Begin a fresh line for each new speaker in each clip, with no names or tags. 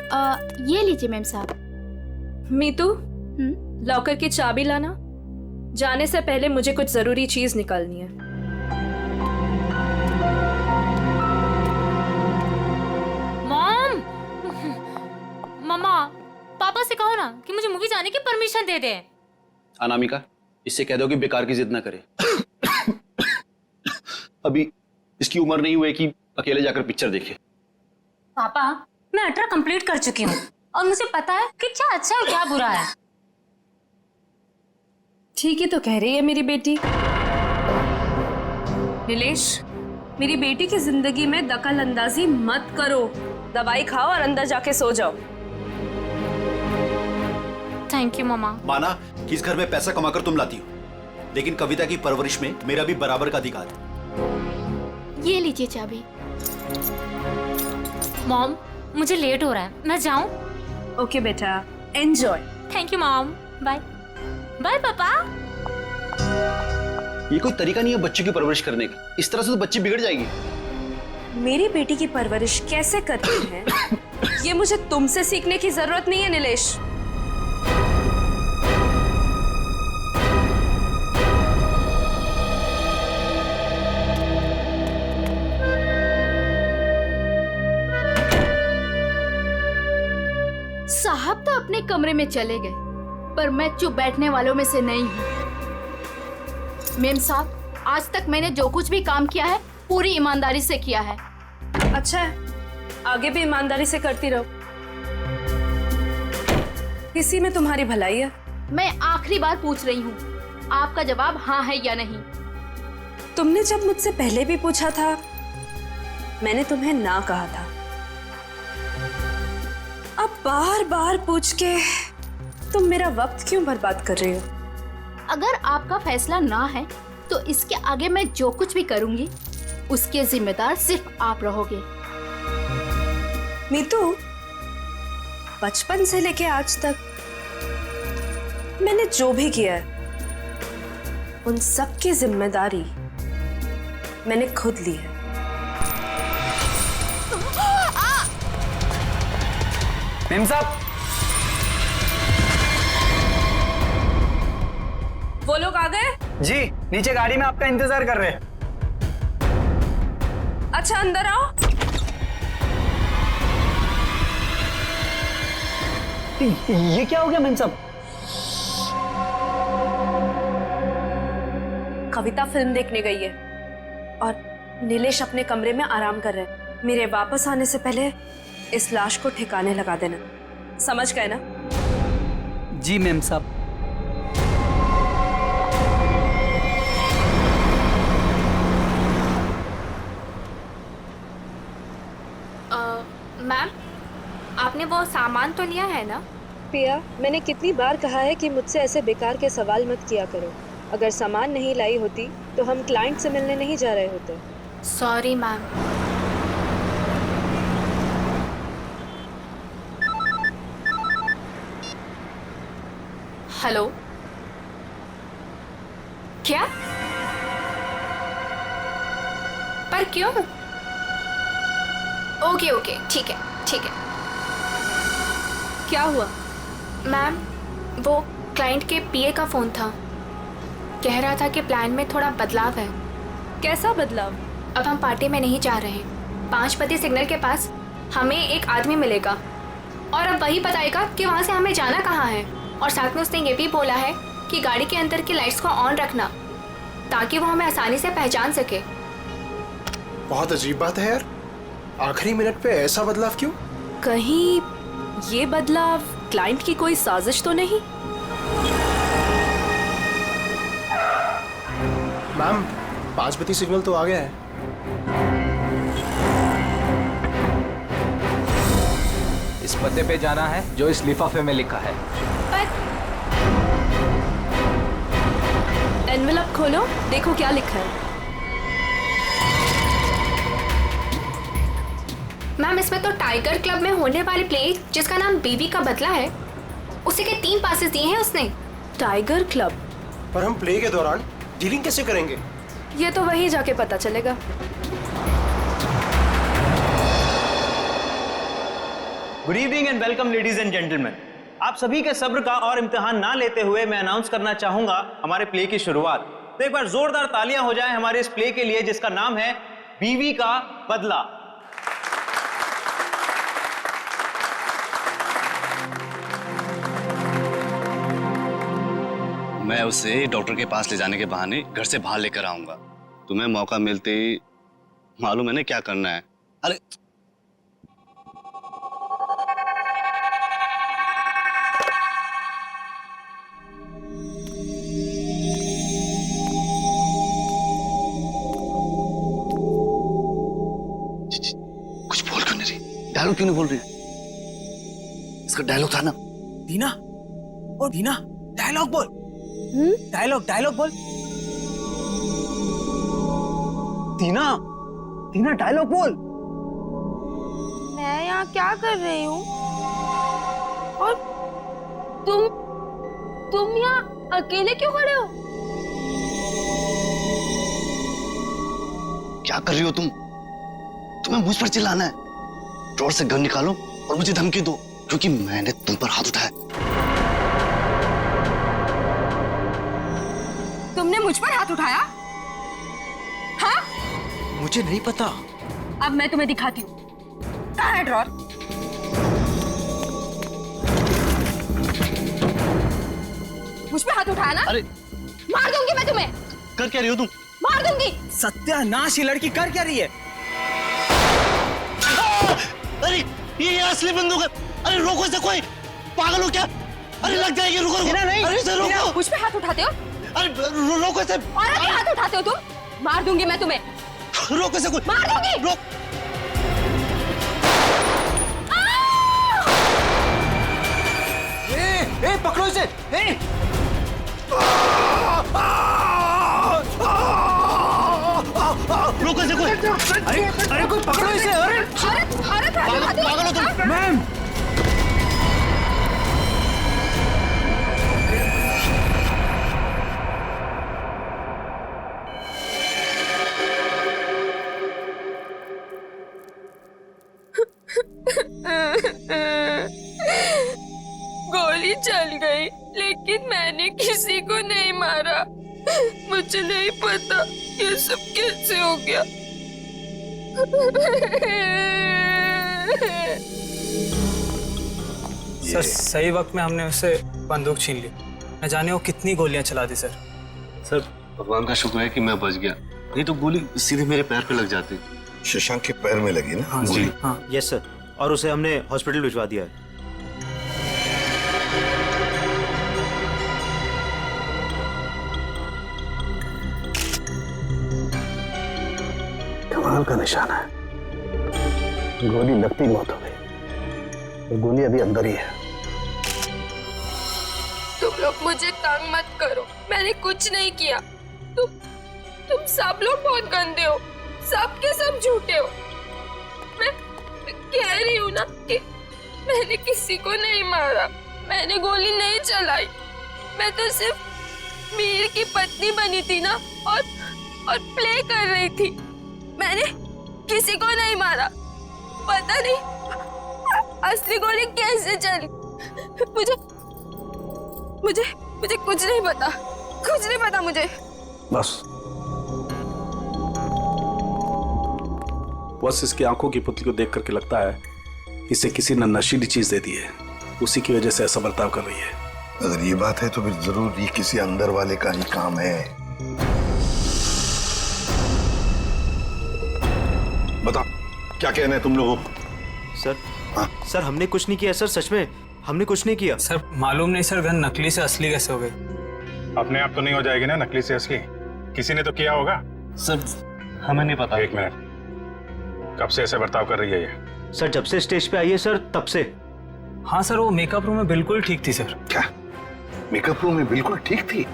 ये लीजिए मैम साहब।
मीतू, लॉकर की चाबी लाना। जाने से पहले मुझे कुछ जरूरी चीज निकालनी है।
मॉम, मम्मा, पापा से कहो ना कि मुझे मूवी जाने की परमिशन दे दे।
अनामिका, इससे कह दो कि बेकार की जिद ना करे। अभी इसकी उम्र नहीं हुई कि अकेले जाकर पिक्चर देखे।
पापा, मैं 18 कंप्लीट कर चुकी हूँ और मुझे पता है कि क्या अच्छा है और क्या बुरा है।
ठीक ही तो कह रही है मेरी बेटी। नीलेश, मेरी बेटी की जिंदगी में दखल अंदाजी मत करो। दवाई खाओ और अंदर जाके सो जाओ।
थैंक यू मम्मा।
माना कि इस घर में पैसा कमाकर तुम लाती हो, लेकिन कविता की परवरिश में मेरा भी बराबर का अधिकार है।
ये लीजिए चाबी।
मॉम, मुझे लेट हो रहा है, मैं जाऊं?
ओके बेटा, enjoy.
Thank you mom. Bye bye papa.
ये कोई तरीका नहीं है बच्चे की परवरिश करने का। इस तरह से तो बच्ची बिगड़ जाएगी।
मेरी बेटी की परवरिश कैसे करते हैं ये मुझे तुमसे सीखने की जरूरत नहीं है नीलेश।
साहब तो अपने कमरे में चले गए, पर मैं चुप बैठने वालों में से नहीं हूँ। मेम साहब, आज तक मैंने जो कुछ भी काम किया है पूरी ईमानदारी से किया है।
अच्छा है, आगे भी ईमानदारी से करती रहो। इसी में तुम्हारी भलाई है।
मैं आखिरी बार पूछ रही हूँ, आपका जवाब हाँ है या नहीं?
तुमने जब मुझसे पहले भी पूछा था, मैंने तुम्हें ना कहा था। अब बार बार पूछ के तुम मेरा वक्त क्यों बर्बाद कर रही हो?
अगर आपका फैसला ना है तो इसके आगे मैं जो कुछ भी करूंगी उसके जिम्मेदार सिर्फ आप रहोगे।
मीतू, बचपन से लेके आज तक मैंने जो भी किया है उन सब की जिम्मेदारी मैंने खुद ली है।
मेम साहब,
वो लोग आ गए?
जी नीचे गाड़ी में आपका इंतजार कर रहे हैं।
अच्छा, अंदर आओ।
ये क्या हो गया मेम साहब?
कविता फिल्म देखने गई है और नीलेश अपने कमरे में आराम कर रहे हैं। मेरे वापस आने से पहले इस लाश को ठिकाने लगा देना, समझ गए ना?
जी मेम साहब।
मैम, आपने वो सामान तो लिया है ना?
पिया, मैंने कितनी बार कहा है कि मुझसे ऐसे बेकार के सवाल मत किया करो। अगर सामान नहीं लाई होती तो हम क्लाइंट से मिलने नहीं जा रहे होते।
Sorry ma'am. हेलो, क्या? पर क्यों? ओके ओके, ठीक है ठीक है।
क्या हुआ?
मैम, वो क्लाइंट के पीए का फोन था। कह रहा था कि प्लान में थोड़ा बदलाव है।
कैसा बदलाव?
अब हम पार्टी में नहीं जा रहे। 5 बजे सिग्नल के पास हमें एक आदमी मिलेगा और अब वही बताएगा कि वहाँ से हमें जाना कहाँ है। और साथ में उसने ये भी बोला है कि गाड़ी के अंदर की लाइट्स को ऑन रखना ताकि वो हमें आसानी से पहचान सके।
बहुत अजीब बात है यार, आखिरी मिनट पे ऐसा बदलाव क्यों?
कहीं ये बदलाव क्लाइंट की कोई साजिश तो नहीं?
मैम, 5 बजे सिग्नल तो आ गया है।
इस पते पे जाना है जो इस लिफाफे में लिखा है।
पर
एनवेलप खोलो, देखो क्या लिखा है।
मैम, इसमें तो टाइगर क्लब में होने वाले प्ले जिसका नाम बीवी का बदला है, उसी के 3 पासेस दिए हैं उसने।
Tiger club?
पर हम प्ले के दौरान डीलिंग कैसे करेंगे?
ये तो वहीं जाके पता चलेगा।
Good evening and welcome ladies and gentleman. आप सभी के सब्र का और इम्तिहान ना लेते हुए मैं अनाउंस करना चाहूंगा हमारे प्ले की शुरुआत। तो एक बार जोरदार तालियां हो जाएं हमारे इस प्ले के लिए जिसका नाम है बीवी का बदला।
मैं उसे डॉक्टर के पास ले जाने के बहाने घर से बाहर लेकर आऊंगा। तुम्हें मौका मिलते ही मालूम है ना क्या करना है। अरे कुछ बोल क्यों नहीं रही? डायलॉग क्यों नहीं बोल रही? इसका डायलॉग था ना।
दीना, ओ दीना, डायलॉग बोल। डायलॉग बोल। दीना, दीना डायलॉग बोल।
मैं यहाँ क्या कर रही हूँ? और तुम यहाँ अकेले क्यों खड़े हो?
क्या कर रही हो तुम? तुम्हें मुझ पर चिल्लाना है? ड्रॉर से गन निकालो और मुझे धमकी दो, क्योंकि मैंने तुम पर हाथ उठाया।
तुमने मुझ पर हाथ उठाया? हाँ?
मुझे नहीं पता।
अब मैं तुम्हें दिखाती हूँ। कहाँ है ड्रॉर? मुझ पे हाथ उठाया ना?
अरे
मार दूंगी मैं तुम्हें।
कर क्या रही हो तुम?
मार दूंगी।
सत्यानाश, ये लड़की कर क्या रही है?
अरे ये असली बंदूक है। अरे रोको इसे, कोई पागल हो क्या? अरे लग जाएगी, रुको रुको।
नहीं,
अरे इसे रोको।
मुझ पे हाथ उठाते हो?
अरे रोको इसे।
और अभी हाथ उठाते हो तुम? मार दूंगी मैं तुम्हें।
रोको इसे, कोई
मार दूंगी।
रोक।
ए पकड़ो इसे।
रोको इसे कोई।
अरे कोई पकड़ो इसे। अरे
पागल हो तुम?
मैम,
गोली चल गई, लेकिन मैंने किसी को नहीं मारा। मुझे नहीं पता ये सब कैसे हो गया।
सर सही वक्त में हमने उससे बंदूक छीन ली। न जाने वो कितनी गोलियां चला दी सर।
सर भगवान का शुक्र है कि मैं बच गया, नहीं तो गोली सीधे मेरे पैर पे लग जाती।
शशांक के पैर में लगी ना?
हाँ
जी
हाँ।
यस सर, और उसे हमने हॉस्पिटल भिजवा दिया है।
कमाल का निशाना है। गोली लगती मौत हो गई और गोली अभी अंदर ही है।
तुम लोग मुझे तंग मत करो, मैंने कुछ नहीं किया। तुम सब लोग बहुत गंदे हो, सब के सब झूठे हो। मैं कह रही हूँ ना कि मैंने किसी को नहीं मारा, मैंने गोली नहीं चलाई। मैं तो सिर्फ मीर की पत्नी बनी थी ना, और प्ले कर रही थी। मैंने किसी को नहीं मारा। पता नहीं असली गोली कैसे चली। मुझे कुछ नहीं पता, कुछ नहीं पता मुझे।
बस इसकी आंखों की पुतली को देख करके लगता है इसे किसी ने नशीली चीज दे दी है, उसी की वजह से ऐसा बर्ताव कर रही है।
अगर ये बात है तो फिर जरूर ये किसी अंदर वाले का ही काम है। बताओ क्या कहना है तुम लोगों को?
सर
हाँ?
सर हमने कुछ नहीं किया सर, सच में हमने कुछ नहीं किया।
सर मालूम नहीं सर, गन नकली से असली कैसे हो गई?
अपने आप तो नहीं हो जाएगी ना नकली से असली, किसी ने तो किया होगा।
सर हमें नहीं पता।
एक मिनट, कब से ऐसे बर्ताव कर रही है ये?
सर जब से स्टेज पे आई है सर, तब से।
हाँ सर, वो मेकअप रूम में बिल्कुल ठीक थी सर।
क्या मेकअप रूम में बिल्कुल ठीक थी?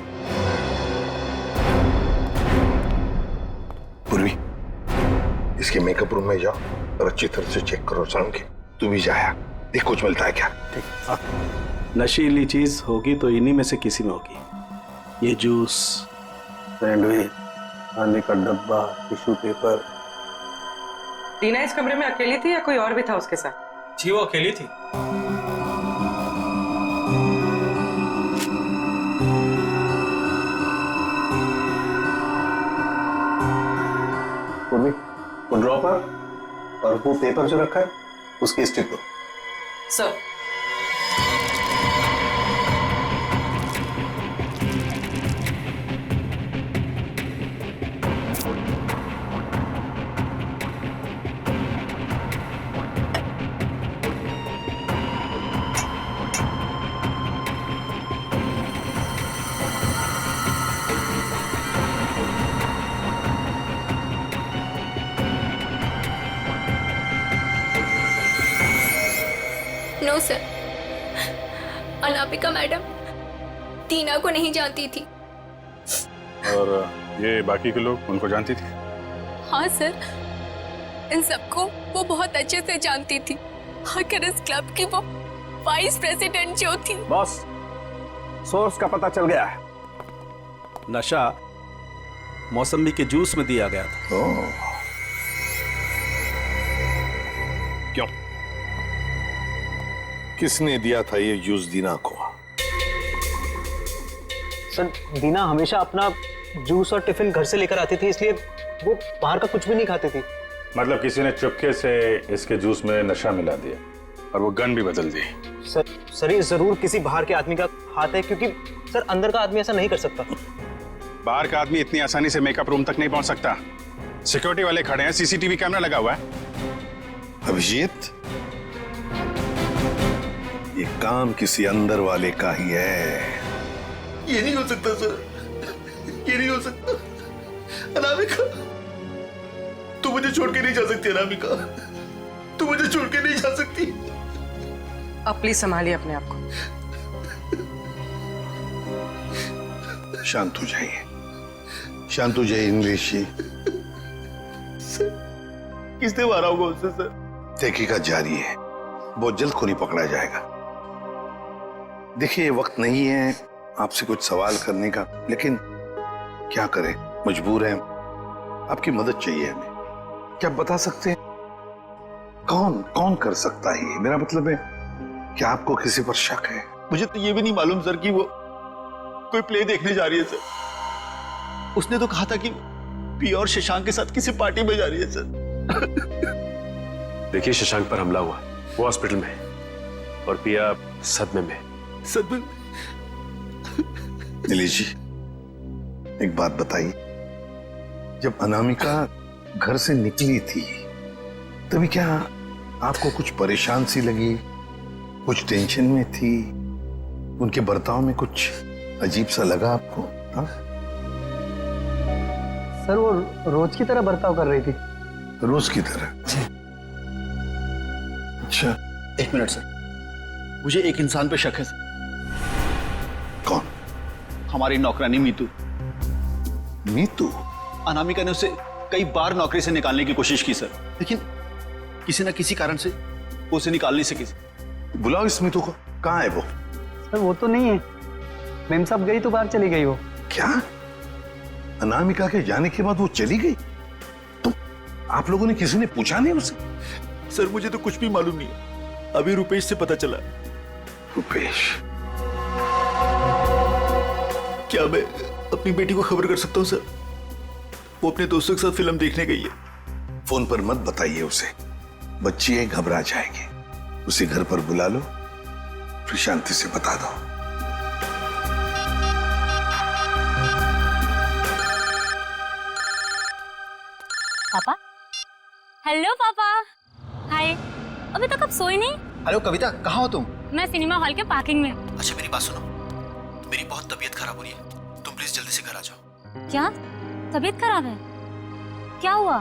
पूर्वी, इसके मेकअप रूम में जाओ और अच्छी तरह से चेक करो। सांग तू भी जाया, देख कुछ मिलता है क्या। ठीक।
नशीली चीज होगी तो इन्हीं में से किसी में होगी। ये जूस,
सैंडविच, खाने का डब्बा, टिश्यू पेपर।
टीना इस कमरे में अकेली थी या कोई और भी था उसके साथ?
जी वो अकेली थी।
उर्मी, वो ड्रॉपर और वो पेपर जो रखा है उसकी स्ट्रिप दो।
Sir.
No sir, Anamika madam Tina को नहीं जानती थी।
और ये बाकी के लोग उनको जानती थी?
हाँ सर, इन सबको वो बहुत अच्छे से जानती थी। आखिर इस क्लब की वो वाइस प्रेसिडेंट जो थी।
बॉस, सोर्स का पता चल गया है। नशा मौसमी के जूस में दिया गया था।
क्यों? किसने दिया था ये जूस दीना को?
सर, दीना हमेशा अपना जूस और टिफिन घर से लेकर आती थी, इसलिए वो बाहर का कुछ भी नहीं खाती थी।
मतलब किसी ने चुपके से इसके जूस में नशा मिला दिया और वो गन भी बदल दी।
सर ये जरूर किसी बाहर के आदमी का हाथ है, क्योंकि सर अंदर का आदमी ऐसा नहीं कर सकता।
बाहर का आदमी इतनी आसानी से मेकअप रूम तक नहीं पहुंच सकता। सिक्योरिटी वाले खड़े हैं, सीसीटीवी कैमरा लगा हुआ है।
अभिजीत, ये काम किसी अंदर वाले का ही है।
ये नहीं हो सकता सर, ये नहीं हो सकता। अनामिका, तू मुझे छोड़ के नहीं जा सकती। अनामिका, तू मुझे छोड़ के नहीं जा सकती।
आप प्लीज संभालिए अपने आप को।
शांत हो जाइए, शांत हो जाइए इंग्लिश जी।
किसने मारा होगा उससे सर?
तहकीकात जारी है, बहुत जल्द खूनी पकड़ा जाएगा। देखिए, वक्त नहीं है आपसे कुछ सवाल करने का, लेकिन क्या करें, मजबूर हैं। आपकी मदद चाहिए हमें। क्या आप बता सकते हैं कौन कौन कर सकता है ये? मेरा मतलब है, क्या आपको किसी पर शक है?
मुझे तो ये भी नहीं मालूम सर कि वो कोई प्ले देखने जा रही है सर। उसने तो कहा था कि पिया और शशांक के साथ किसी पार्टी में जा रही है सर।
देखिए, शशांक पर हमला हुआ, वो हॉस्पिटल में है और पिया सदमे में।
सदमे?
दिलीप जी, एक बात बताइए, जब अनामिका घर से निकली थी तभी क्या आपको कुछ परेशान सी लगी, कुछ टेंशन में थी? उनके बर्ताव में कुछ अजीब सा लगा आपको? हाँ?
सर, वो रोज की तरह बर्ताव कर रही थी।
रोज की तरह? अच्छा।
एक मिनट सर, मुझे एक इंसान पे शक है सर।
कौन?
हमारी नौकरानी मीतू।
मीतू?
अनामिका ने उसे कई बार नौकरी से निकालने की कोशिश की सर, लेकिन किसी न किसी कारण से वो उसे निकाल नहीं सकी।
बुलाओ इस मीतू को। कहाँ है वो?
सर, वो तो नहीं है। मेम साहब गई तो बाहर चली गई वो।
क्या? अनामिका के जाने के बाद वो चली गई? तो आप लोगों ने किसी ने पूछा नहीं उसे?
सर, मुझे तो कुछ भी मालूम नहीं है। अभी रुपेश से पता चला।
रुपेश?
क्या मैं अपनी बेटी को खबर कर सकता हूँ सर? वो अपने दोस्तों के साथ फिल्म देखने गई है।
फोन पर मत बताइए उसे, बच्ची है, घबरा जाएगी। उसे घर पर बुला लो, फिर शांति से बता दो।
पापा? हेलो पापा। हाय। अभी तक आप सोए नहीं?
हेलो कविता, कहाँ हो तुम?
मैं सिनेमा हॉल के पार्किंग में।
अच्छा मेरी बात सुनो, मेरी बहुत तबीयत खराब हो रही है, तुम प्लीज जल्दी से घर आ जाओ।
क्या तबीयत खराब है? क्या हुआ?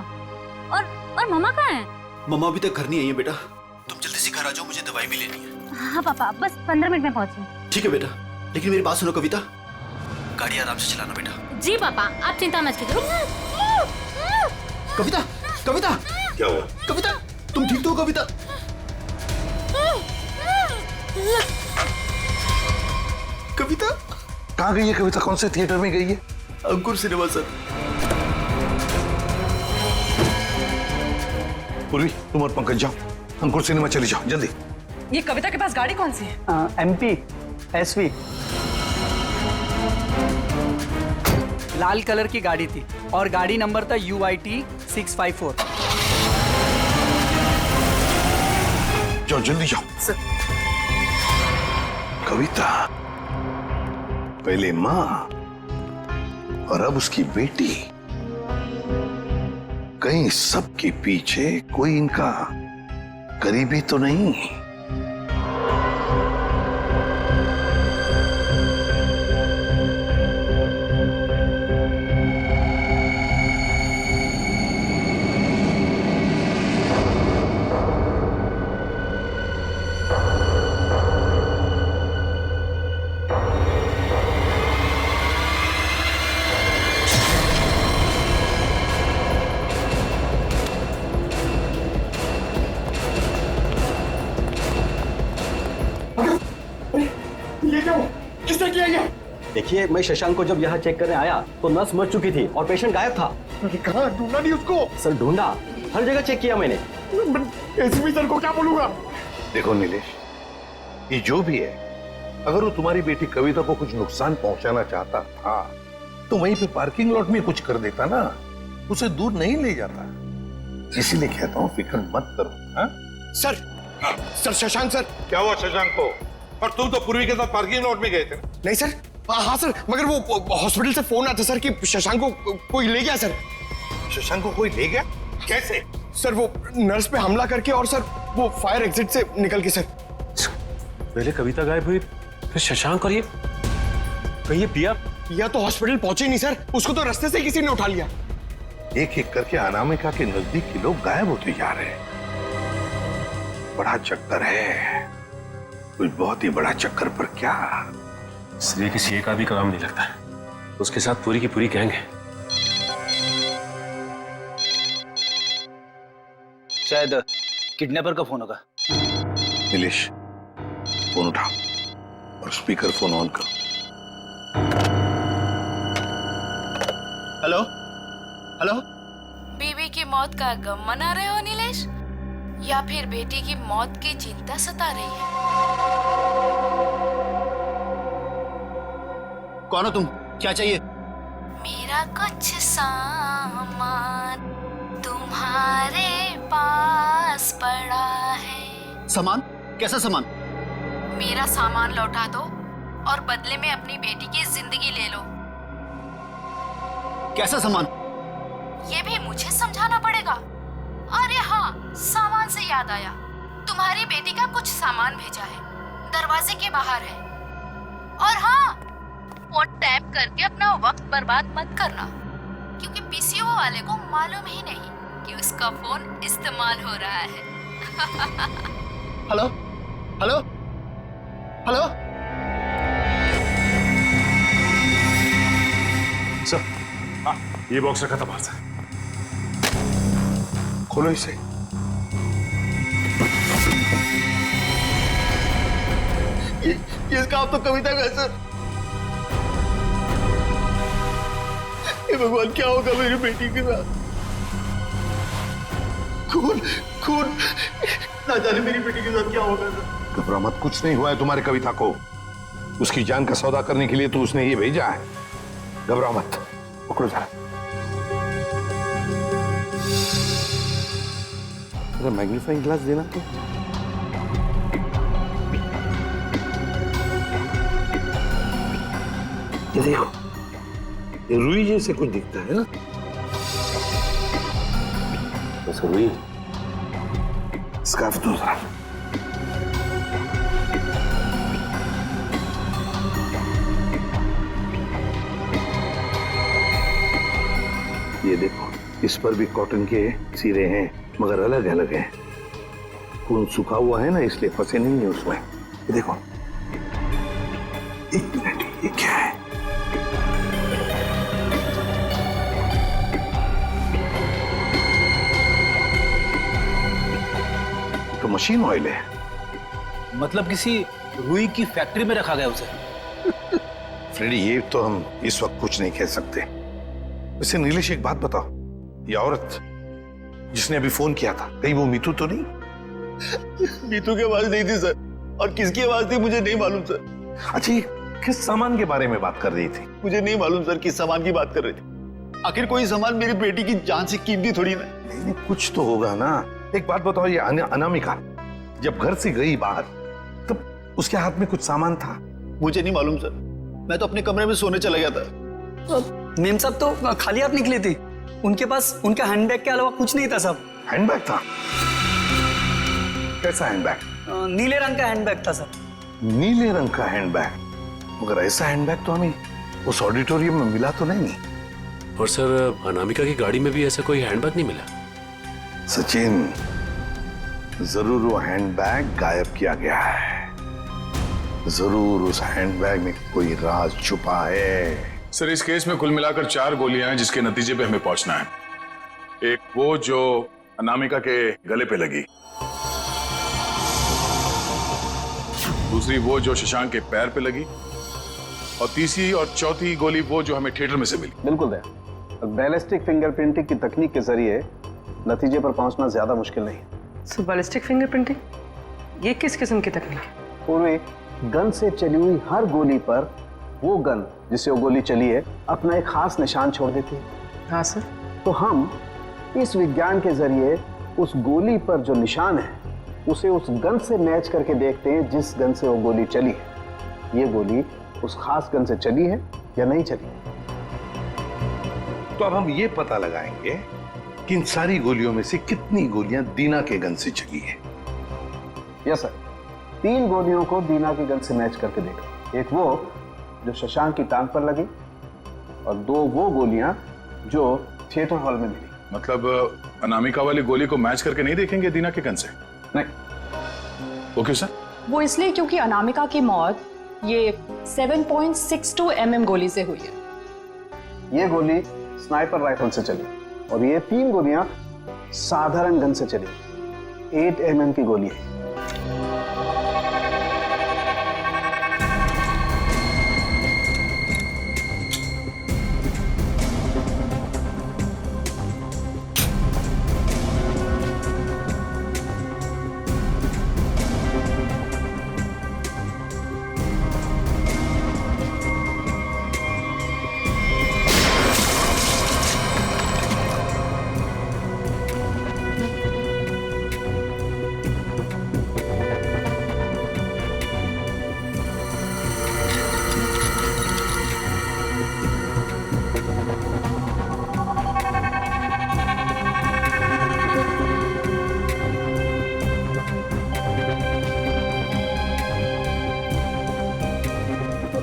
और मम्मा कहाँ है?
मम्मा अभी तक घर नहीं आई है बेटा, तुम जल्दी से घर आ जाओ, मुझे दवाई भी लेनी है।
हाँ पापा, बस 15 मिनट में पहुंची।
ठीक है बेटा, लेकिन मेरी बात सुनो कविता, गाड़ी आराम से चलाना बेटा।
जी पापा, आप चिंता मत कीजिए।
कविता, कविता,
क्या हुआ?
कविता, तुम ठीक तो हो कविता? कविता
कहाँ गई है? कविता कौन से थिएटर में गई है?
अंकुर सिनेमा सर।
पूर्वी, तुम और पंकज जाओ, अंकुर सिनेमा चली जाओ जल्दी।
ये कविता के पास गाड़ी कौन सी है?
MP SV।
लाल कलर की गाड़ी थी और गाड़ी नंबर था UIT 654।
जाओ जल्दी जाओ। कविता, पहले माँ और अब उसकी बेटी, कहीं सबके पीछे कोई इनका करीबी तो नहीं?
देखिए, मैं शशांक को जब यहाँ चेक करने आया तो नर्स मर चुकी थी और पेशेंट गायब था।
कहाँ ढूंढा नहीं उसको?
सर ढूंढा, हर जगह चेक किया मैंने।
एसपी सर को क्या बोलूंगा? देखो नीलेश, ये जो भी है, अगर वो तुम्हारी बेटी कविता को कुछ नुकसान पहुंचाना चाहता था तो वहीं पे पार्किंग लॉट में कुछ कर देता ना, उसे दूर नहीं ले जाता। इसीलिए कहता हूँ फिक्र मत करो। हा?
Sir Shashank sir.
क्या हुआ शशांक को? और तुम तो पूर्वी के साथ पार्किंग लॉट में गए थे।
नहीं सर, हाँ सर, मगर वो हॉस्पिटल से फोन आया था सर कि शशांक को कोई ले गया सर।
शशांक को कोई ले गया? कैसे?
सर वो नर्स पे हमला करके और सर वो फायर एग्जिट से निकल के सर।
पहले कविता गायब हुई, फिर शशांक और ये कहिए पिया
तो हॉस्पिटल पहुंचे नहीं सर, उसको तो रास्ते से किसी ने उठा लिया।
एक एक करके अनामिका के नजदीक के लोग गायब होते जा रहे हैं। बड़ा चक्कर है, कुछ बहुत ही बड़ा चक्कर। पर क्या
इसलिए किसी एक आदमी का काम नहीं लगता, उसके साथ पूरी की पूरी गैंग है।
शायद किडनैपर का फोन होगा।
नीलेश, फोन उठाओ और स्पीकर फोन ऑन करो।
Hello hello.
बीवी की मौत का गम मना रहे हो नीलेश, या फिर बेटी की मौत की चिंता सता रही है?
कौन हो तुम? क्या चाहिए?
मेरा कुछ सामान तुम्हारे पास पड़ा है।
सामान? कैसा सामान?
मेरा सामान लौटा दो और बदले में अपनी बेटी की जिंदगी ले लो।
कैसा सामान?
ये भी मुझे समझाना पड़ेगा? अरे हाँ, सामान से याद आया, तुम्हारी बेटी का कुछ सामान भेजा है, दरवाजे के बाहर है। और हाँ, फोन टैप करके अपना वक्त बर्बाद मत करना, क्योंकि पीसीओ वाले को मालूम ही नहीं कि उसका फोन इस्तेमाल हो रहा है।
Hello hello hello.
सर, हाँ, ये बॉक्स रखा था बाहर से।
खोलो इसे।
ये काम तो कविता का है सर। हे भगवान, क्या होगा मेरी बेटी के साथ? खून खून, ना जाने मेरी बेटी के साथ क्या होगा सर।
घबरा मत, कुछ नहीं हुआ है तुम्हारी कविता को। उसकी जान का सौदा करने के लिए तो उसने ये भेजा है। घबरा मत, पकड़ो जरा। मैग्नीफाइंग ग्लास देना तो। ये देखो, ये रुई जैसे कुछ दिखता है ना?
बस रुई।
स्कार्फ दो जरा। ये देखो, इस पर भी कॉटन के सिरे हैं, मगर अलग अलग है। खून सूखा हुआ है ना, इसलिए फंसे नहीं है उसमें। ये देखो, एक मिनट, ये क्या है? तो मशीन ऑयल है।
मतलब किसी रुई की फैक्ट्री में रखा गया उसे?
फ्रेडी, ये तो हम इस वक्त कुछ नहीं कह सकते। वैसे नीलेश, एक बात बताओ, ये औरत जिसने अभी फोन किया था, कहीं वो मीतू तो नहीं?
बीतू की आवाज नहीं थी सर, और किसकी आवाज थी मुझे नहीं मालूम सर।
अच्छा, किस सामान के बारे में बात कर रही थी?
मुझे नहीं मालूम सर किस सामान की बात कर रही थी। आखिर कोई सामान मेरी बेटी की जान से कीमती थोड़ी ना।
नहीं, कुछ तो होगा ना। एक बात बताओ, ये अनामिका जब घर से गई बाहर तब उसके हाथ में कुछ सामान था?
मुझे नहीं मालूम सर, मैं तो अपने कमरे में सोने चला गया था।
मेम साहब तो खाली हाथ निकली थी, उनके पास उनका हैंडबैग के अलावा कुछ नहीं था साहब।
हैंडबैग था? कैसा हैंडबैग?
नीले रंग का हैंडबैग था सर।
नीले रंग का हैंडबैग? मगर ऐसा हैंडबैग तो हमें उस ऑडिटोरियम में मिला तो नहीं।
और सर अनामिका की गाड़ी में भी ऐसा कोई हैंडबैग नहीं मिला।
सचिन, जरूर वो हैंडबैग गायब किया गया है। जरूर उस हैंडबैग में कोई राज छुपा है।
सर, इस केस में कुल मिलाकर 4 गोलियां हैं जिसके नतीजे पे हमें पहुंचना है। एक वो जो अनामिका के गले पे लगी, दूसरी वो जो शशांक के पैर पे लगी, और तीसरी और चौथी गोली वो जो हमें थिएटर में से मिली।
बिल्कुल दया, बैलिस्टिक फिंगरप्रिंटिंग की तकनीक के जरिए नतीजे पर पहुंचना ज्यादा मुश्किल नहीं है।
सो बैलिस्टिक फिंगरप्रिंटिंग, ये किस किस्म की तकनीक है?
पूर्वी गन से चली हुई हर गोली पर वो गन जिससे वो गोली चली है अपना एक खास निशान छोड़ देती है।
हाँ सर।
तो हम इस विज्ञान के जरिए उस गोली पर जो निशान है उसे उस गन से मैच करके देखते हैं जिस गन से वो गोली चली है। ये गोली उस खास गन से चली है या नहीं चली।
तो अब हम ये पता लगाएंगे कि इन सारी गोलियों में से कितनी गोलियां दीना के गन से चली है।
यस सर, 3 गोलियों को दीना की गन से मैच करके देखा। एक वो जो शशांक की टांग पर लगी और 2 वो गोलियां जो थिएटर हॉल में मिली।
मतलब अनामिका वाली गोली को मैच करके नहीं देखेंगे दीना के गन से?
नहीं।
वो क्यों सर?
वो इसलिए क्योंकि अनामिका की मौत ये 7.62 mm गोली से हुई है।
ये गोली स्नाइपर राइफल से चली और ये 3 गोलियां साधारण गन से चली। 8 mm की गोली है।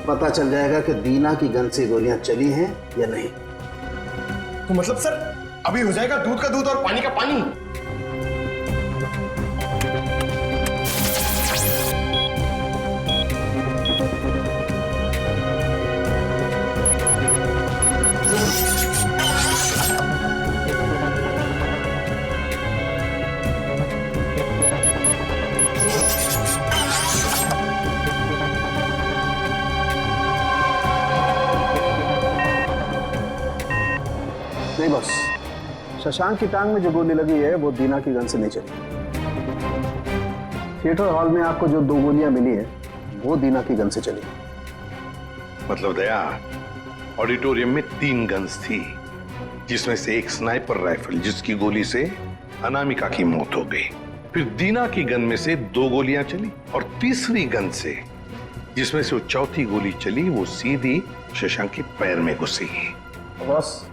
पता चल जाएगा कि दीना की गन से गोलियां चली हैं या नहीं।
तो मतलब सर अभी हो जाएगा दूध का दूध और पानी का पानी।
नहीं बॉस, शशांक की टांग में जो गोली लगी है वो दीना की गन से नहीं चली। थिएटर हॉल में आपको जो 2 गोलियां मिली है वो दीना की गन से चली।
मतलब दया, ऑडिटोरियम में 3 गन्स थी जिसमें से एक स्नाइपर राइफल जिसकी गोली से अनामिका की मौत हो गई। फिर दीना की गन में से 2 गोलियां चली और तीसरी गन से जिसमें से वो चौथी गोली चली वो सीधी शशांक के पैर में घुसी।
बॉस,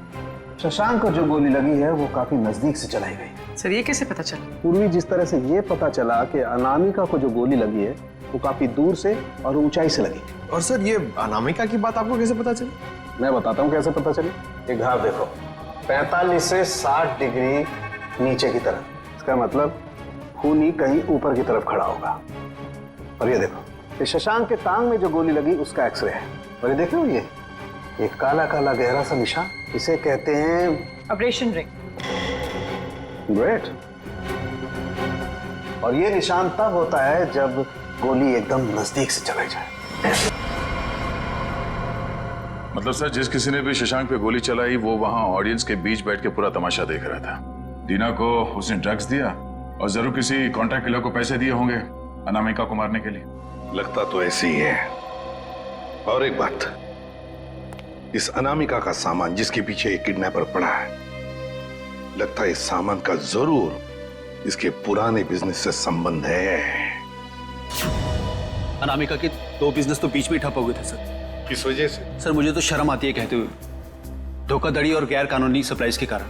शशांक को जो गोली लगी है वो काफी नजदीक से चलाई गई।
सर ये कैसे पता चला?
पूर्वी जिस तरह से ये पता चला कि अनामिका को जो गोली लगी है वो काफी दूर से और ऊंचाई से लगी।
और सर ये अनामिका की बात आपको कैसे पता चली?
मैं बताता हूँ कैसे पता चली। एक घाव देखो, 45 से 60 डिग्री नीचे की तरफ। इसका मतलब खूनी कहीं ऊपर की तरफ खड़ा होगा। और ये देखो, ये शशांक के टांग में जो गोली लगी उसका एक्सरे है। और ये देखो, ये एक काला काला गहरा सा निशान, इसे कहते हैं
अब्रेशन रिंग।
ग्रेट। और ये निशान तब होता है जब गोली एकदम नजदीक से चलाई जाए।
मतलब सर, जिस किसी ने भी शशांक पे गोली चलाई वो वहां ऑडियंस के बीच बैठ के पूरा तमाशा देख रहा था। दीना को उसने ड्रग्स दिया और जरूर किसी कॉन्ट्रैक्ट किलर को पैसे दिए होंगे अनामिका को मारने के लिए।
लगता तो ऐसे ही है। और एक बात, इस अनामिका का सामान जिसके पीछे एक किडनैपर पड़ा है, लगता है इस सामान का जरूर इसके पुराने बिजनेस से संबंध है।
अनामिका के 2 बिजनेस तो बीच में ठप हो गए थे सर।
किस वजह से?
सर मुझे तो शर्म आती है कहते हुए, धोखाधड़ी और गैर कानूनी सप्लाईज के कारण।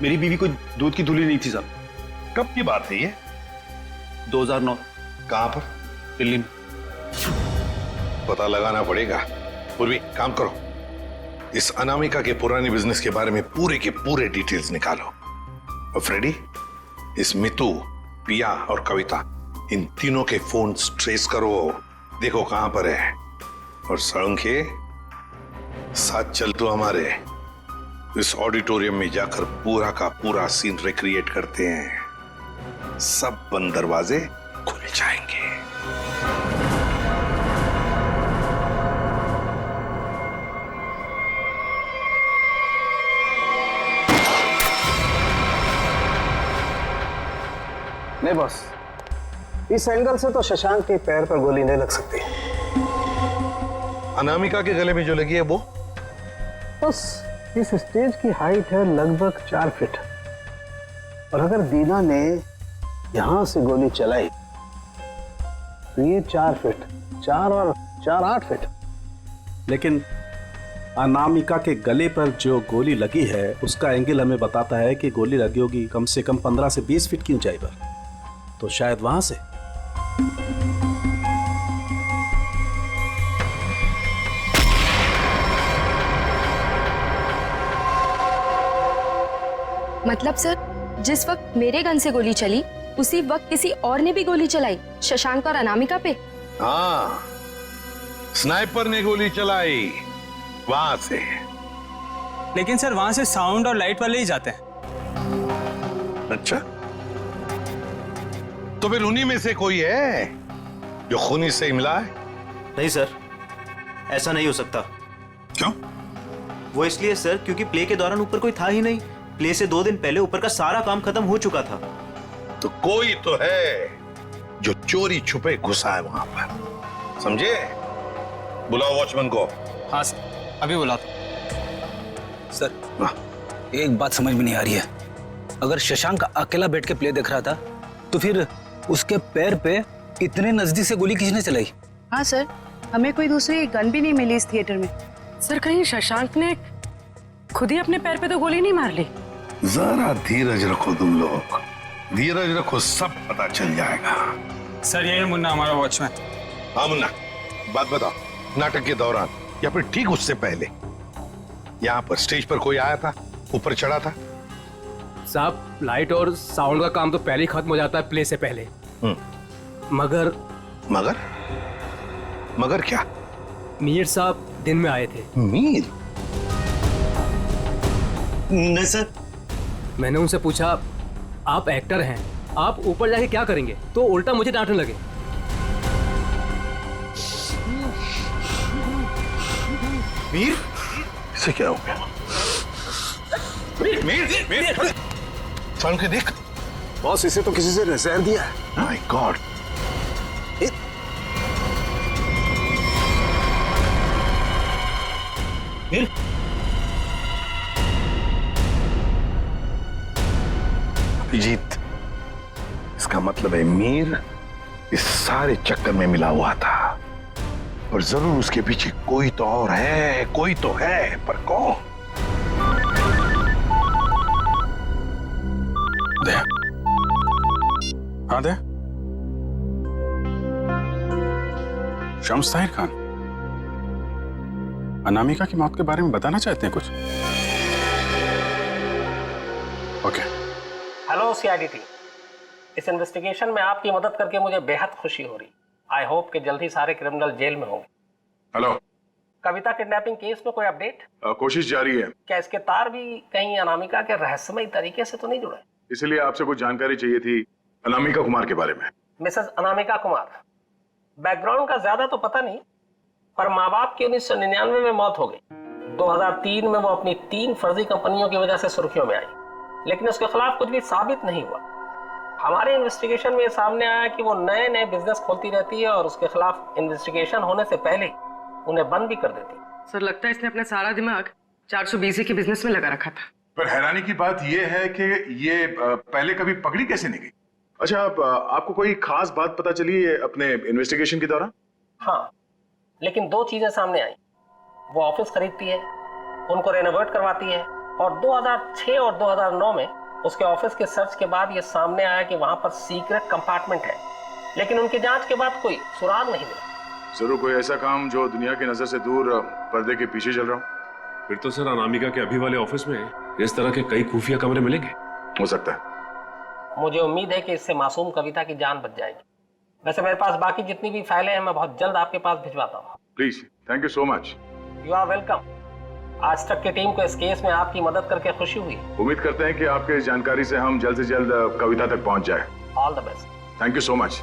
मेरी बीवी कोई दूध की धुली नहीं थी सर।
कब की बात है ये?
2009।
कहां पर?
दिल्ली में।
पता लगाना पड़ेगा। पूर्वी काम करो, इस अनामिका के पुराने बिजनेस के बारे में पूरे के पूरे डिटेल्स निकालो। और फ्रेडी, इस मितू, पिया और कविता, इन तीनों के फोन ट्रेस करो, देखो कहां पर है। और सड़ंखे, साथ चल तो हमारे इस ऑडिटोरियम में जाकर पूरा का पूरा सीन रिक्रिएट करते हैं। सब बंद दरवाजे खुल जाएंगे।
नहीं बॉस, इस एंगल से तो शशांक के पैर पर गोली नहीं लग सकती।
अनामिका के गले में जो लगी है वो?
बस इस स्टेज की हाइट है लगभग 4 फीट, और अगर दीना ने यहां से गोली चलाई तो ये 4 फीट, 4 और 4 8 फीट।
लेकिन अनामिका के गले पर जो गोली लगी है उसका एंगल हमें बताता है कि गोली लगी होगी कम से कम 15 से 20 फीट की ऊंचाई पर, तो शायद वहां से।
मतलब सर, जिस वक्त मेरे गन से गोली चली उसी वक्त किसी और ने भी गोली चलाई शशांक और अनामिका पे?
हाँ, स्नाइपर ने गोली चलाई वहां से।
लेकिन सर वहां से साउंड और लाइट वाले ही जाते हैं।
अच्छा, तो फिर उन्हीं में से कोई है जो खूनी से इमला है?
नहीं सर, ऐसा नहीं हो सकता।
क्यों?
वो इसलिए सर क्योंकि प्ले के दौरान ऊपर कोई था ही नहीं। प्ले से 2 दिन पहले ऊपर का सारा काम खत्म हो चुका था।
तो कोई तो है जो चोरी छुपे घुसा है वहां पर, समझे? बुलाओ वॉचमैन को।
हाँ सर, अभी बुलाता।
सर, एक बात समझ में नहीं आ रही है। अगर शशांक अकेला बैठ के प्ले देख रहा था तो फिर उसके पैर पे इतने नजदीक से गोली किसने चलाई?
हाँ सर, हमें कोई दूसरी गन भी नहीं मिली इस थिएटर में। सर, कहीं शशांक ने खुद ही अपने पैर पे तो गोली नहीं मार ली?
जरा धीरज रखो तुम लोग, धीरज रखो, सब पता चल जाएगा।
सर, ये मुन्ना हमारा वॉचमैन।
हाँ मुन्ना, बात बताओ, नाटक के दौरान या फिर ठीक उससे पहले यहाँ पर स्टेज पर कोई आया था, ऊपर चढ़ा था?
साहब, लाइट और साउंड का काम तो पहले ही खत्म हो जाता है प्ले से पहले। मगर
मगर मगर क्या?
मीर साहब दिन में आए थे।
मीर?
नहीं सर।
मैंने उनसे पूछा, आप एक्टर हैं, आप ऊपर जाके क्या करेंगे? तो उल्टा मुझे डांटने लगे।
मीर? इसे क्या हो गया? मीर, मीर, मीर, साउंड के देख।
बॉस, इसे तो किसी से जहर दिया है।
My God.
मीर?
अभिजीत, इसका मतलब है मीर इस सारे चक्कर में मिला हुआ था, और जरूर उसके पीछे कोई तो और है, कोई तो है, पर कौन?
दे। हाँ दे। शम्स ताहिर खान, अनामिका की मौत के बारे में बताना चाहते हैं कुछ? ओके।
हेलो सीआईडी टीम, इस इन्वेस्टिगेशन में आपकी मदद करके मुझे बेहद खुशी हो रही। आई होप कि जल्दी सारे क्रिमिनल जेल में होंगे।
हेलो।
कविता किडनैपिंग केस में कोई अपडेट?
कोशिश जारी है।
क्या इसके तार भी कहीं अनामिका के रहस्यमय तरीके से तो नहीं जुड़े?
इसीलिए आपसे कुछ जानकारी चाहिए थी अनामिका कुमार के बारे में।
मिसेस अनामिका कुमार, बैकग्राउंड का ज्यादा तो पता नहीं, पर माँ बाप की 1999 में मौत हो गई। 2003 में वो अपनी 3 फर्जी कंपनियों की वजह से सुर्खियों में आई, लेकिन उसके खिलाफ कुछ भी साबित नहीं हुआ। हमारे इन्वेस्टिगेशन में ये सामने आया कि वो नए नए बिजनेस खोलती रहती है और उसके खिलाफ इन्वेस्टिगेशन होने से पहले उन्हें बंद भी कर देती है।
सर लगता है इसने अपना सारा दिमाग 420 के बिजनेस में लगा रखा था।
पर हैरानी की बात यह है कि ये पहले कभी पकड़ी कैसे नहीं गई? अच्छा, आपको कोई खास बात पता चली है अपने इन्वेस्टिगेशन के दौरान?
हाँ, लेकिन 2 चीजें सामने आई। वो ऑफिस खरीदती है, उनको रेनोवेट करवाती है, और 2006 और 2009 में उसके ऑफिस के सर्च के बाद ये सामने आया कि वहां पर सीक्रेट कंपार्टमेंट है, लेकिन उनकी जांच के बाद कोई सुराग नहीं मिला।
जरूर कोई ऐसा काम जो दुनिया की नजर से दूर पर्दे के पीछे चल रहा हो।
फिर तो सर अनामिका के अभी वाले ऑफिस में इस तरह के कई खुफिया कमरे मिलेंगे।
हो सकता है।
मुझे उम्मीद है कि इससे मासूम कविता की जान बच जाएगी। वैसे मेरे पास बाकी जितनी भी फाइलें हैं मैं बहुत जल्द आपके पास भिजवाता हूँ।
Please, thank you so much.
You are welcome. आज तक की टीम को इस केस में आपकी मदद करके खुशी हुई।
उम्मीद करते हैं कि आपके इस जानकारी से हम जल्द से जल्द कविता तक पहुंच जाए।
All the best.
Thank you so much.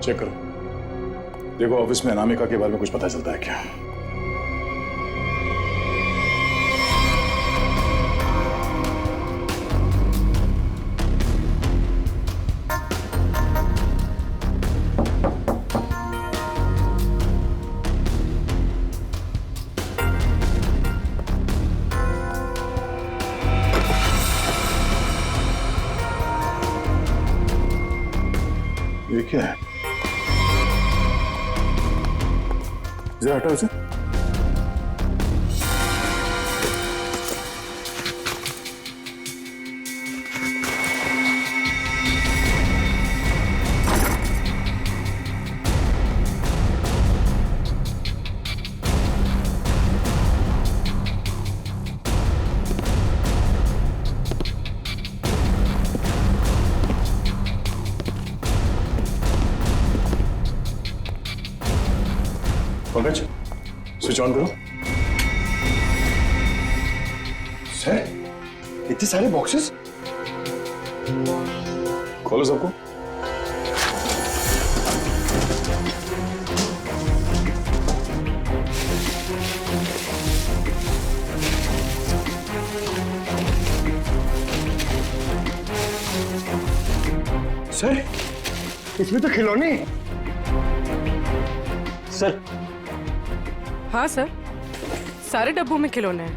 Check करो, देखो ऑफिस में अनामिका के बारे में कुछ पता चलता है क्या? ये क्या है? जरा हटाओ इसे। पंकज, स्विच ऑन करो। सर, इतने सारे बॉक्सेस? खोलो सबको।
सर, इसमें तो खिलौने।
सर।
हाँ सर, सारे डब्बों में खिलौने हैं।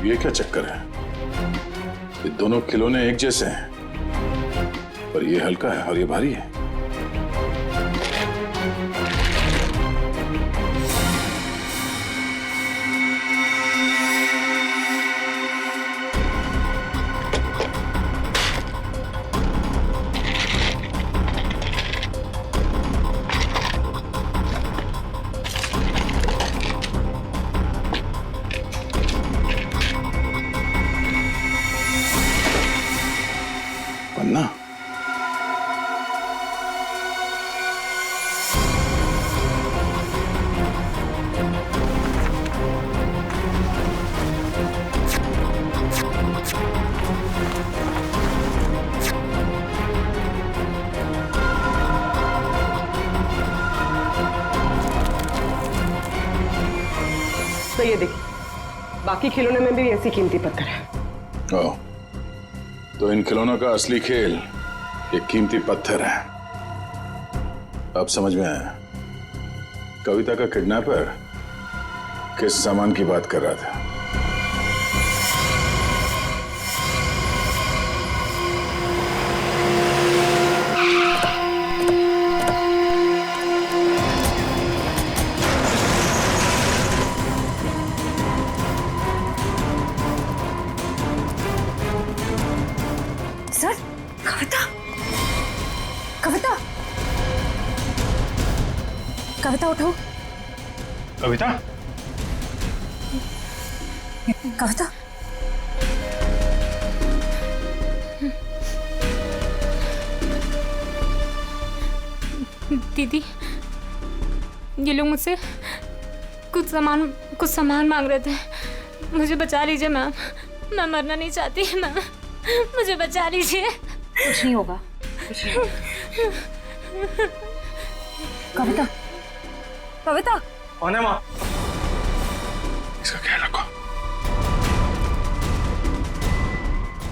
ये क्या चक्कर है? ये दोनों खिलौने एक जैसे हैं, पर ये हल्का है और ये भारी है। पन्ना?
तो ये देखिए, बाकी खिलौने में भी ऐसी कीमती पत्थर है।
ओह, तो इन खिलौनों का असली खेल ये कीमती पत्थर है। अब समझ में आया। कविता का किडनैपर किस सामान की बात कर रहा था?
सर, कविता, कविता, कविता उठो।
कविता?
कविता,
दीदी, ये लोग मुझसे कुछ सामान मांग रहे थे। मुझे बचा लीजिए मैम, मैं मरना नहीं चाहती मैम, मुझे बचा लीजिए।
कुछ नहीं होगा, कुछ नहीं होगा। कविता, कविता
कौन है माँ?
इसका ख्याल रखो।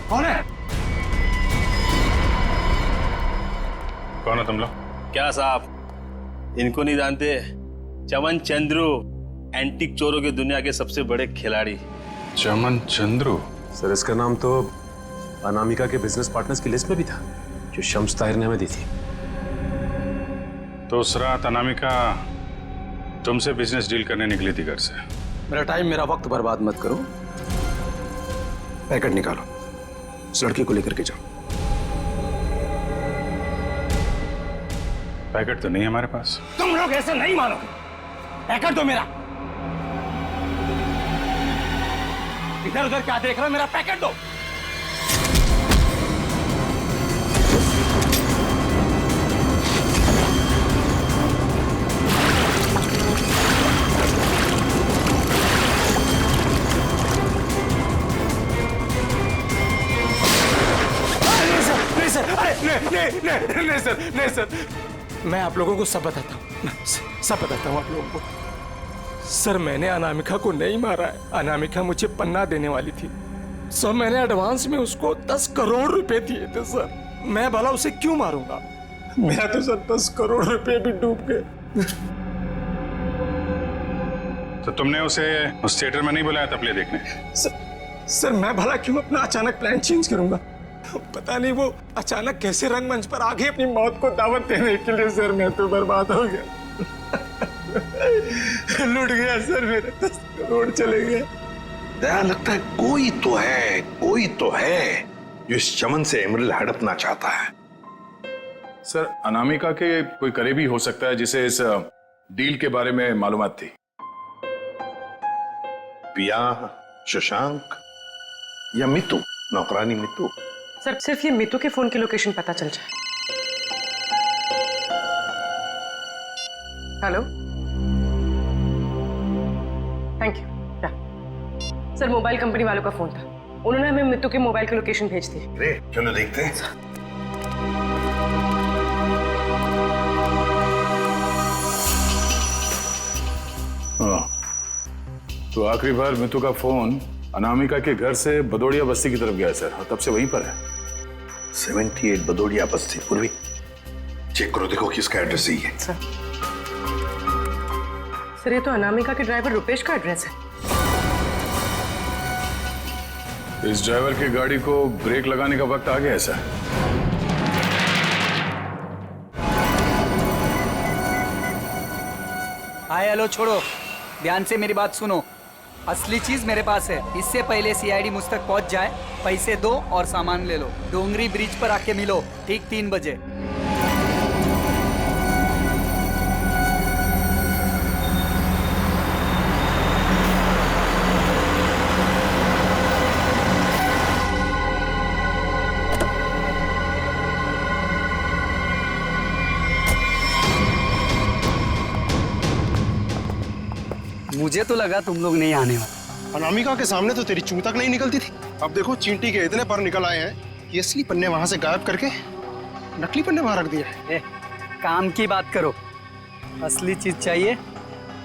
कौन है?
कौन हो तुम लोग?
क्या साहब, इनको नहीं जानते? चमन चंद्रू, एंटीक चोरों की दुनिया के सबसे बड़े खिलाड़ी।
चमन चंद्रू?
सर इसका नाम तो अनामिका के बिजनेस पार्टनर्स की लिस्ट में भी था, जो शम्स ताहिर ने हमें दी थी।
तो उस रात अनामिका तुमसे बिजनेस डील करने निकली थी घर से?
मेरा टाइम, मेरा वक्त बर्बाद मत करो। पैकेट निकालो, उस लड़के को लेकर के जाओ।
पैकेट तो नहीं है हमारे पास।
तुम लोग ऐसे नहीं मानोगे, पैकेट दो मेरा। इधर उधर क्या देख रहे हो, मेरा पैकेट दो। नहीं सर, नहीं सर, मैं आप लोगों को सब बताता हूँ, सब बताता हूँ आप लोगों को। सर मैंने अनामिका को नहीं मारा है, अनामिका मुझे पन्ना देने वाली थी। सर मैंने एडवांस में उसको 10 करोड़ रुपए दिए थे सर, मैं भला उसे क्यों मारूंगा? मेरा तो सर 10 करोड़ रुपए भी डूब गए।
तो तुमने उसे उस थिएटर में नहीं बुलाया था प्ले देखने?
सर मैं भला क्यों अपना अचानक प्लान चेंज करूंगा? पता नहीं वो अचानक कैसे रंगमंच पर आ गई अपनी मौत को दावत देने के लिए। सर मैं तो बर्बाद हो गया, लूट गया सर, मेरे 10 करोड़ चले गए।
दया, लगता है कोई तो है जो इस चमन से एमरल्ड हड़पना चाहता है।
सर अनामिका के कोई करीबी हो सकता है जिसे इस डील के बारे में मालूमात थी।
पिया, शशांक या मितू, नौकरानी मितू?
सर सिर्फ ये मितू के फोन की लोकेशन पता चल जाए। Hello, thank you. Sir mobile company वालों का फोन था, उन्होंने हमें मितू के मोबाइल की लोकेशन भेज दी।
अरे चलो देखते हैं।
तो आखिरी बार मितू का फोन अनामिका के घर से बदोड़िया बस्ती की तरफ गया सर, और तब से वहीं पर है।
78 बदोड़िया बस्ती। पूर्वी चेक करो, देखो किसका एड्रेस यही है।
सर ये तो अनामिका के ड्राइवर रुपेश का एड्रेस है।
इस ड्राइवर की गाड़ी को ब्रेक लगाने का वक्त आ गया है सर।
हाय हेलो छोड़ो, ध्यान से मेरी बात सुनो। असली चीज मेरे पास है, इससे पहले सीआईडी मुझ तक पहुंच जाए पैसे दो और सामान ले लो। डोंगरी ब्रिज पर आके मिलो ठीक 3 बजे। मुझे तो लगा तुम लोग नहीं आने वाले।
अनामिका के सामने तो तेरी चूं तक नहीं निकलती थी, अब देखो चींटी के इतने पर निकल आए हैं कि असली पन्ने वहां से गायब करके नकली पन्ने वहां रख दिए।
काम की बात करो, असली चीज चाहिए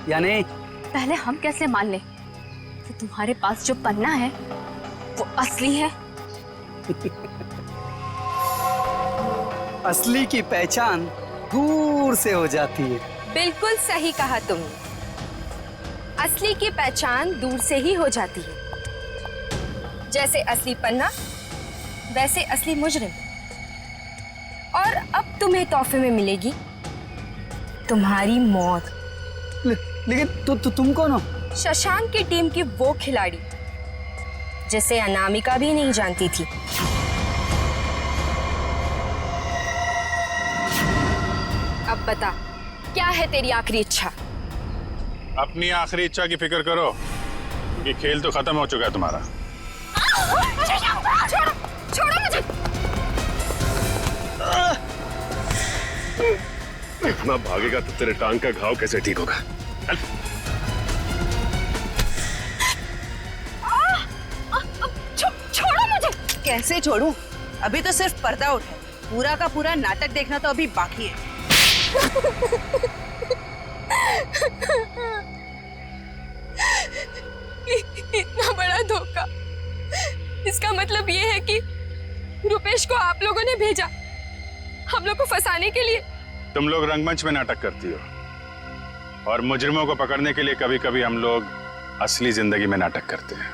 या नहीं?
पहले हम कैसे मान लें कि तुम्हारे पास जो पन्ना है वो असली है?
असली की पहचान दूर से हो जाती है।
बिल्कुल सही कहा तुमने, असली की पहचान दूर से ही हो जाती है। जैसे असली पन्ना वैसे असली मुजरिम। और अब तुम्हें तोहफे में मिलेगी तुम्हारी मौत।
लेकिन तुम कौन हो?
शशांक की टीम की वो खिलाड़ी जिसे अनामिका भी नहीं जानती थी। अब बता, क्या है तेरी आखिरी इच्छा?
अपनी आखिरी इच्छा की फिक्र करो, क्योंकि खेल तो खत्म हो चुका है तुम्हारा।
छोड़ो मुझे।
इतना भागेगा तो तेरे टांग का घाव कैसे ठीक होगा?
कैसे छोड़ूं? अभी तो सिर्फ पर्दा उठा है, पूरा का पूरा नाटक देखना तो अभी बाकी है।
इतना बड़ा धोखा, इसका मतलब ये है कि रुपेश को आप लोगों ने भेजा हम लोग को फंसाने के लिए।
तुम लोग रंगमंच में नाटक करती हो और मुजरिमों को पकड़ने के लिए कभी कभी हम लोग असली जिंदगी में नाटक करते हैं।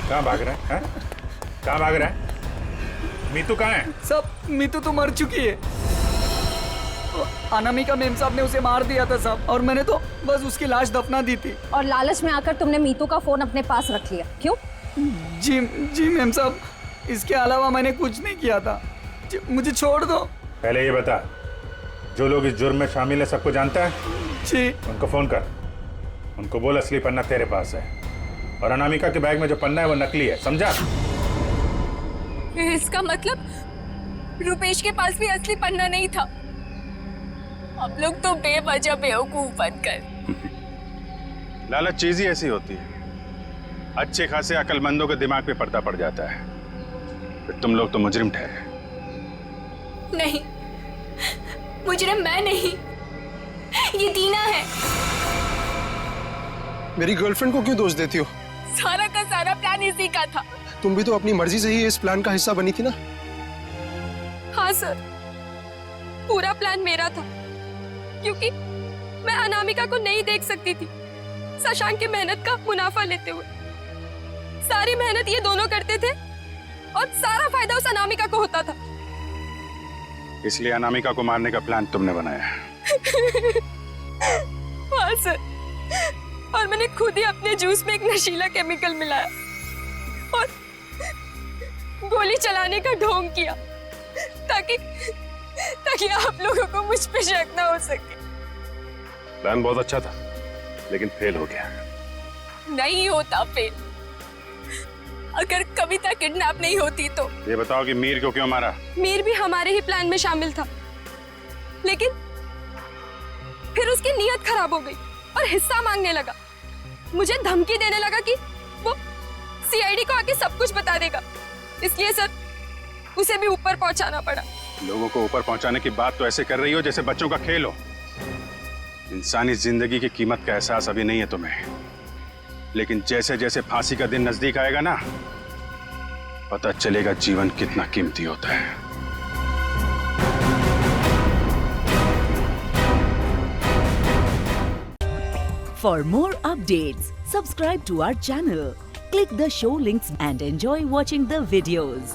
कहाँ भाग रहा है? कहाँ भाग रहा है? मीतू कहाँ है?
सब मीतू तो मर चुकी है। अनामिका मेम साहब ने उसे मार दिया था साहब, और मैंने तो बस उसकी लाश दफना दी थी।
और लालच में आकर तुमने मीतू का फोन अपने पास रख लिया, क्यों?
जी मेम साहब, इसके अलावा मैंने कुछ नहीं किया था। मुझे छोड़ दो।
पहले ये बता, जो लोग इस जुर्म में शामिल है सबको जानता है?
जी।
उनको फोन कर, उनको बोल असली पन्ना तेरे पास है और अनामिका के बैग में जो पन्ना है वो नकली है, समझा?
इसका मतलब रुपेश के पास भी असली पन्ना नहीं था। आप लोग तो बेवजह बेवकूफ बनकर।
लालच चीज ही ऐसी होती है, अच्छे खासे अकलमंदों के दिमाग पे पर्दा पड़ जाता है, फिर तुम लोग तो मुजरिम ठहरे।
नहीं, मुजरिम मैं नहीं, ये दीना है।
मेरी गर्लफ्रेंड को क्यों दोष देती हो?
सारा का सारा प्लान इसी का था।
तुम भी तो अपनी मर्जी से ही इस प्लान का हिस्सा बनी थी ना?
हाँ सर, पूरा प्लान मेरा था, क्योंकि मैं अनामिका को नहीं देख सकती थी शशांक की मेहनत का मुनाफा लेते हुए। सारी मेहनत ये दोनों करते थे और सारा फायदा उस अनामिका को होता था।
इसलिए अनामिका को मारने का प्लान तुमने बनाया।
हाँ सर, और मैंने खुद ही अपने जूस में एक नशीला केमिकल मिलाया और गोली चलाने का ढोंग किया ताकि आप लोगों को मुझ पे शक ना हो सके।
प्लान बहुत अच्छा था, लेकिन फेल हो गया।
नहीं होता फेल। अगर कविता किडनैप नहीं होती तो।
ये बताओ कि मीर को क्यों मारा?
मीर भी हमारे ही प्लान में शामिल था, लेकिन फिर उसकी नीयत खराब हो गई और हिस्सा मांगने लगा। मुझे धमकी देने लगा कि वो सीआईडी को आके सब कुछ बता देगा। इसलिए सर, उसे भी ऊपर पहुंचाना पड़ा।
लोगों को ऊपर पहुंचाने की बात तो ऐसे कर रही हो जैसे बच्चों का खेल हो। इंसानी जिंदगी की कीमत का एहसास अभी नहीं है तुम्हें, लेकिन जैसे जैसे फांसी का दिन नजदीक आएगा ना, पता चलेगा जीवन कितना कीमती होता है।
For more updates, subscribe to our channel, click the show links and enjoy watching the videos.